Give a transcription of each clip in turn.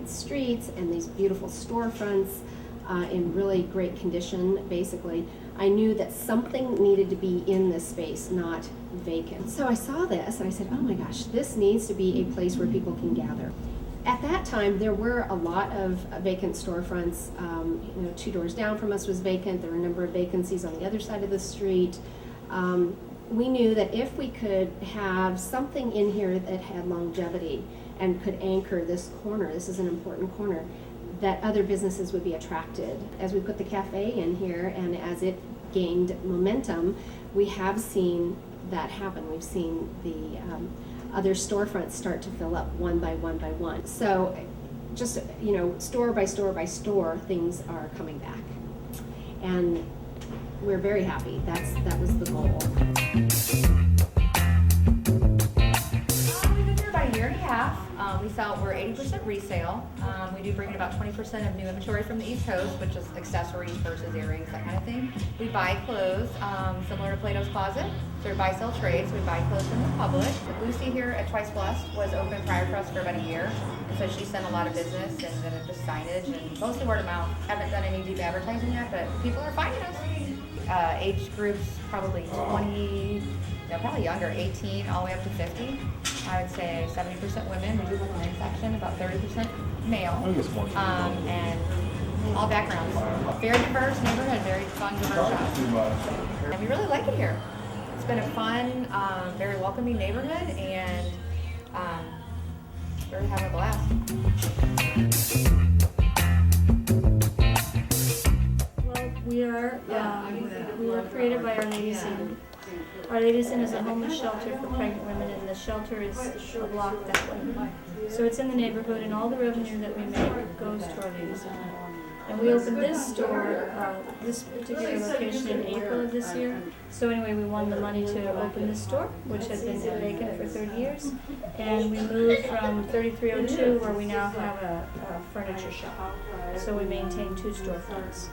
wide streets and these beautiful storefronts in really great condition, basically, I knew that something needed to be in this space, not vacant. So I saw this and I said, oh my gosh, this needs to be a place where people can gather. At that time, there were a lot of vacant storefronts. 2 doors down from us was vacant. There were a number of vacancies on the other side of the street. We knew that if we could have something in here that had longevity and could anchor this corner, this is an important corner, that other businesses would be attracted. As we put the cafe in here and as it gained momentum, we have seen that happen. We've seen the other storefronts start to fill up one by one by one. So just, store by store by store, things are coming back. And we're very happy. That was the goal. We've been here about a year and a half. We're 80% resale. We do bring in about 20% of new inventory from the East Coast, which is accessories, purses, earrings, that kind of thing. We buy clothes, similar to Plato's Closet. So we buy, sell, trade, so we buy clothes from the public. Lucy here at Twice Blessed was open prior to us for about a year, and so she sent a lot of business, and then just signage, and mostly word of mouth. Haven't done any deep advertising yet, but people are finding us. Age groups probably 20, probably younger, 18 all the way up to 50. I would say 70% women. We do have a men's section, about 30% male, and all backgrounds. Very diverse neighborhood, very fun, diverse shop. And we really like it here. It's been a fun, very welcoming neighborhood, and we're having a blast. We were created by Our Lady's Inn. Our Lady's Inn is a homeless shelter for pregnant women, and the shelter is a block that way. So it's in the neighborhood, and all the revenue that we make goes to Our Lady's Inn. And we opened this store, this particular location in April of this year. So anyway, we won the money to open this store, which had been vacant for 30 years. And we moved from 3302, where we now have a furniture shop. So we maintain 2 storefronts.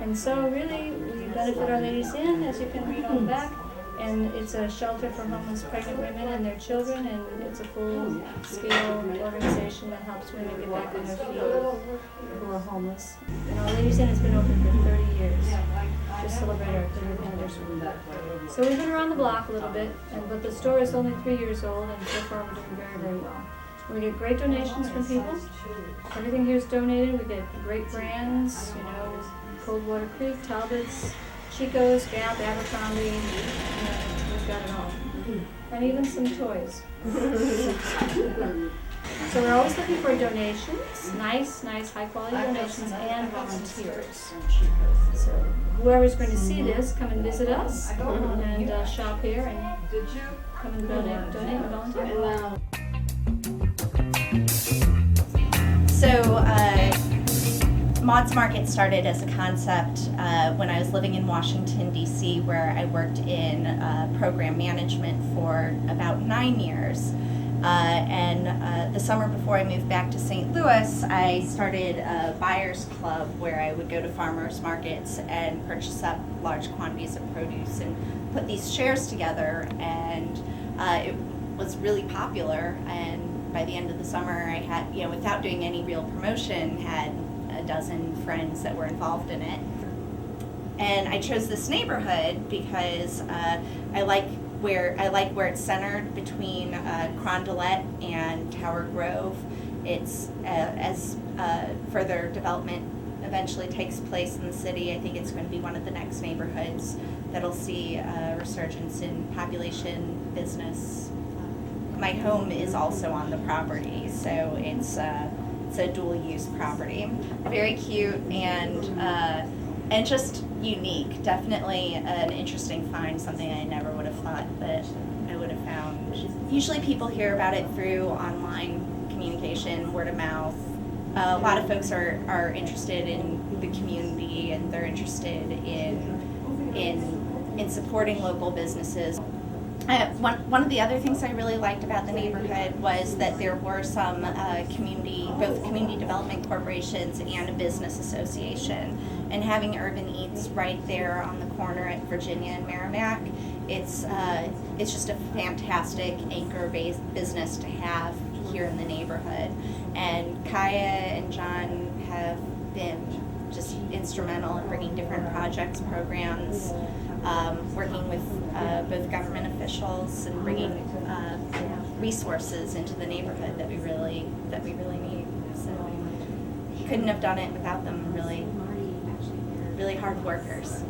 And so really, we benefit Our Lady's Inn, as you can read on the back. And it's a shelter for homeless pregnant women and their children, and it's a full-scale organization that helps women get back on their feet who are homeless. And Our Lady's Inn has been open for 30 years. Just celebrated our 30th anniversary. So we've been around the block a little bit, but the store is only 3 years old, and so far we're doing very, very well. We get great donations from people. Everything here is donated. We get great brands, Coldwater Creek, Talbot's, Chico's, Gap, Abercrombie, we've got it all. And even some toys. So we're always looking for donations, nice, high-quality donations, and volunteers. So whoever's going to see this, come and visit us, and shop here, and come and donate and volunteer. So, Maud's Market started as a concept when I was living in Washington, D.C., where I worked in program management for about 9 years. And the summer before I moved back to St. Louis, I started a buyer's club where I would go to farmers markets and purchase up large quantities of produce and put these shares together. And it was really popular. And by the end of the summer, I had, without doing any real promotion, had a dozen friends that were involved in it. And I chose this neighborhood because I like where it's centered between Carondelet and Tower Grove. It's as further development eventually takes place in the city, I think it's going to be one of the next neighborhoods that'll see a resurgence in population, business. My home is also on the property, so it's a dual-use property. Very cute and just unique. Definitely an interesting find, something I never would have thought that I would have found. Usually people hear about it through online communication, word of mouth. A lot of folks are interested in the community, and they're interested in supporting local businesses. One of the other things I really liked about the neighborhood was that there were some both community development corporations and a business association. And having Urban Eats right there on the corner at Virginia and Merrimack, it's just a fantastic anchor-based business to have here in the neighborhood. And Kaya and John have been just instrumental in bringing different projects, programs, working with both government officials and bringing resources into the neighborhood that we really need. So couldn't have done it without them. Really hard workers.